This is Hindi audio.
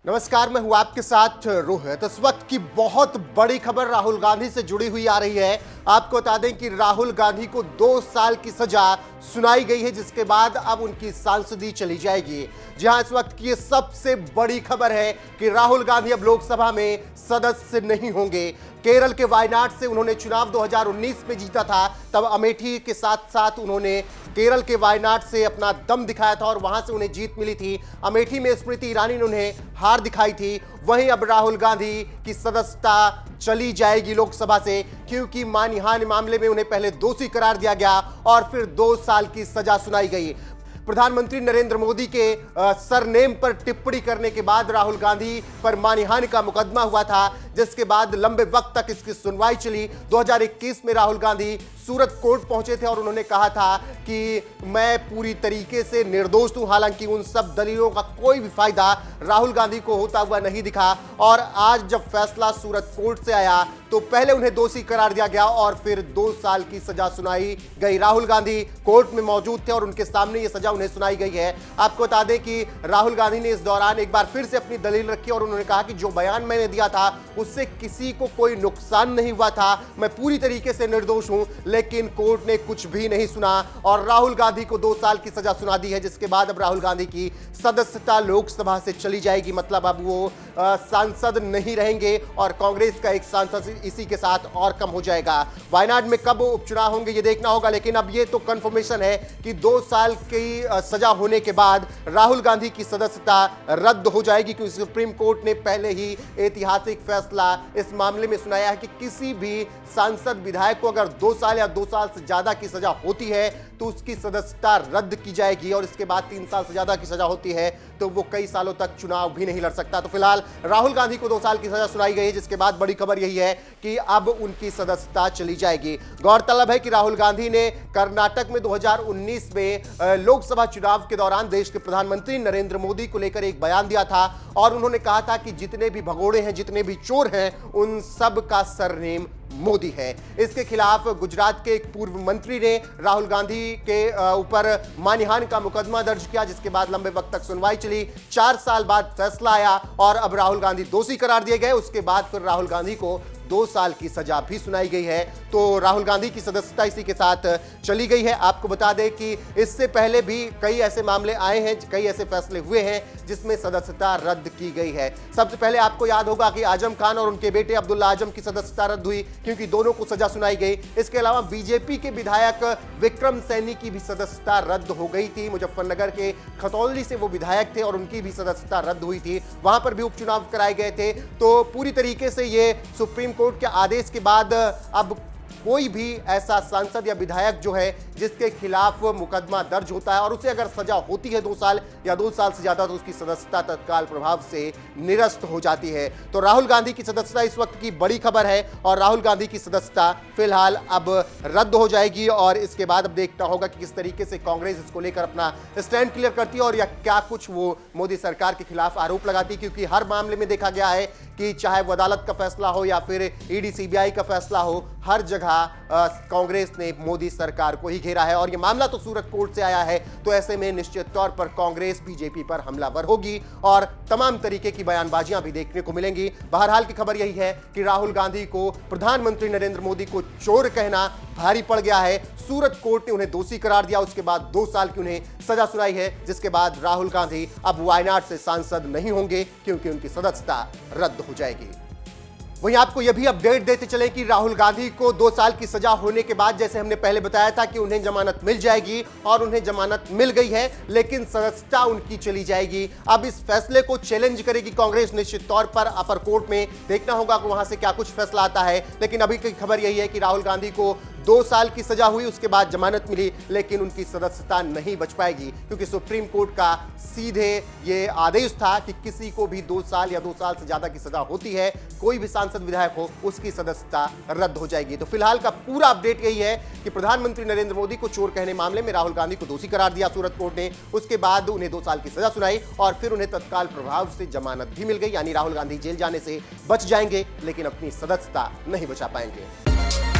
नमस्कार, मैं हूं आपके साथ रोहित। इस वक्त की बहुत बड़ी खबर राहुल गांधी से जुड़ी हुई आ रही है। आपको बता दें कि राहुल गांधी को 2 साल की सजा सुनाई गई है, जिसके बाद अब उनकी सांसदी चली जाएगी। जहां इस वक्त की सबसे बड़ी खबर है कि राहुल गांधी अब लोकसभा में सदस्य नहीं होंगे। केरल के वायनाड से उन्होंने चुनाव 2019 में जीता था, तब अमेठी के साथ साथ उन्होंने केरल के वायनाड से अपना दम दिखाया था और वहां से उन्हें जीत मिली थी। अमेठी में स्मृति ईरानी ने उन्हें हार दिखाई थी। वहीं अब राहुल गांधी की सदस्यता चली जाएगी लोकसभा से, क्योंकि मानहानि मामले में उन्हें पहले दोषी करार दिया गया और फिर 2 साल की सजा सुनाई गई। प्रधानमंत्री नरेंद्र मोदी के सरनेम पर टिप्पणी करने के बाद राहुल गांधी पर मानहानि का मुकदमा हुआ था, जिसके बाद लंबे वक्त तक इसकी सुनवाई चली। 2021 में राहुल गांधी सूरत कोर्ट पहुंचे थे और उन्होंने कहा था कि मैं पूरी तरीके से निर्दोष हूं। हालांकि उन सब दलीलों का कोई भी फायदा राहुल गांधी को होता हुआ नहीं दिखा और आज जब फैसला सूरत कोर्ट से आया तो पहले उन्हें दोषी करार दिया गया और फिर 2 साल की सजा सुनाई गई। राहुल गांधी कोर्ट में मौजूद थे और उनके सामने यह सजा उन्हें सुनाई गई है। आपको बता दें कि राहुल गांधी ने इस दौरान एक बार फिर से अपनी दलील रखी और उन्होंने कहा कि जो बयान मैंने दिया था उससे किसी को कोई नुकसान नहीं हुआ था, मैं पूरी तरीके से निर्दोष हूं। लेकिन कोर्ट ने कुछ भी नहीं सुना और राहुल गांधी को 2 साल की सजा सुना दी है, जिसके बाद अब राहुल गांधी की सदस्यता लोकसभा से चली जाएगी। मतलब अब वो सांसद नहीं रहेंगे और कांग्रेस का एक सांसद इसी के साथ और कम हो जाएगा। वायनाड में कब उपचुनाव होंगे ये देखना होगा, लेकिन अब ये तो कंफर्मेशन है कि 2 साल की सजा होने के बाद राहुल गांधी की सदस्यता रद्द हो जाएगी, क्योंकि सुप्रीम कोर्ट ने पहले ही ऐतिहासिक फैसला इस मामले में सुनाया है कि किसी भी सांसद विधायक को अगर 2 साल या 2 साल से ज्यादा की सजा होती है तो उसकी सदस्यता रद्द की जाएगी और इसके बाद 3 साल से ज्यादा की सजा होती है तो वो कई सालों तक चुनाव भी नहीं लड़ सकता। तो फिलहाल राहुल गांधी को 2 साल की सजा सुनाई गई है, जिसके बाद बड़ी खबर यही है कि अब उनकी सदस्यता चली जाएगी। गौरतलब है कि राहुल गांधी ने कर्नाटक में 2019 में लोकसभा चुनाव के दौरान देश के प्रधानमंत्री नरेंद्र मोदी को लेकर एक बयान दिया था और उन्होंने कहा था कि जितने भी भगोड़े हैं, जितने भी चोर हैं, उन सब का सरनेम मोदी है। इसके खिलाफ गुजरात के एक पूर्व मंत्री ने राहुल गांधी के ऊपर मानहानि का मुकदमा दर्ज किया, जिसके बाद लंबे वक्त तक सुनवाई चली। 4 साल बाद फैसला आया और अब राहुल गांधी दोषी करार दिए गए। उसके बाद फिर राहुल गांधी को 2 साल की सजा भी सुनाई गई है। तो राहुल गांधी की सदस्यता इसी के साथ चली गई है। आपको बता दें कि इससे पहले भी कई ऐसे मामले आए हैं, कई ऐसे फैसले हुए हैं जिसमें सदस्यता रद्द की गई है। सबसे पहले आपको याद होगा कि आजम खान और उनके बेटे अब्दुल्ला आजम की सदस्यता रद्द हुई, क्योंकि दोनों को सजा सुनाई गई। इसके अलावा बीजेपी के विधायक विक्रम सैनी की भी सदस्यता रद्द हो गई थी। मुजफ्फरनगर के खतौली से वो विधायक थे और उनकी भी सदस्यता रद्द हुई थी। वहां पर भी उपचुनाव कराए गए थे। तो पूरी तरीके से ये सुप्रीम कोर्ट के आदेश के बाद अब कोई भी ऐसा सांसद या विधायक जो है जिसके खिलाफ मुकदमा दर्ज होता है और उसे अगर सजा होती है 2 साल या 2 साल से ज्यादा, तो उसकी सदस्यता तत्काल प्रभाव से निरस्त हो जाती है। तो राहुल गांधी की सदस्यता इस वक्त की बड़ी खबर है और राहुल गांधी की सदस्यता फिलहाल अब रद्द हो जाएगी और इसके बाद अब देखना होगा कि किस तरीके से कांग्रेस इसको लेकर अपना स्टैंड क्लियर करती है और या क्या कुछ वो मोदी सरकार के खिलाफ आरोप लगाती है, क्योंकि हर मामले में देखा गया है कि चाहे वो अदालत का फैसला हो या फिर ईडी सीबीआई का फैसला हो, हर जगह कांग्रेस ने मोदी सरकार को ही घेरा है और यह मामला तो सूरत कोर्ट से आया है। तो ऐसे में निश्चित तौर पर कांग्रेस बीजेपी पर हमलावर होगी और तमाम तरीके की बयानबाजियां भी देखने को मिलेंगी। बहरहाल की खबर यही है कि राहुल गांधी को प्रधानमंत्री नरेंद्र मोदी को चोर कहना भारी पड़ गया है। सूरत कोर्ट ने उन्हें दोषी करार दिया, उसके बाद 2 साल की उन्हें सजा सुनाई है, जिसके बाद राहुल गांधी अब वायनाड से सांसद नहीं होंगे, क्योंकि उनकी सदस्यता रद्द हो जाएगी। वहीं आपको यह भी अपडेट देते चले कि राहुल गांधी को 2 साल की सजा होने के बाद, जैसे हमने पहले बताया था कि उन्हें जमानत मिल जाएगी और उन्हें जमानत मिल गई है, लेकिन सदस्यता उनकी चली जाएगी। अब इस फैसले को चैलेंज करेगी कांग्रेस निश्चित तौर पर अपर कोर्ट में। देखना होगा कि वहां से क्या कुछ फैसला आता है, लेकिन अभी की खबर यही है कि राहुल गांधी को 2 साल की सजा हुई, उसके बाद जमानत मिली, लेकिन उनकी सदस्यता नहीं बच पाएगी, क्योंकि सुप्रीम कोर्ट का सीधे ये आदेश था कि किसी को भी 2 साल या 2 साल से ज्यादा की सजा होती है, कोई भी सांसद विधायक हो, उसकी सदस्यता रद्द हो जाएगी। तो फिलहाल का पूरा अपडेट यही है कि प्रधानमंत्री नरेंद्र मोदी को चोर कहने मामले में राहुल गांधी को दोषी करार दिया सूरत कोर्ट ने, उसके बाद उन्हें 2 साल की सजा सुनाई और फिर उन्हें तत्काल प्रभाव से जमानत भी मिल गई। यानी राहुल गांधी जेल जाने से बच जाएंगे, लेकिन अपनी सदस्यता नहीं बचा पाएंगे।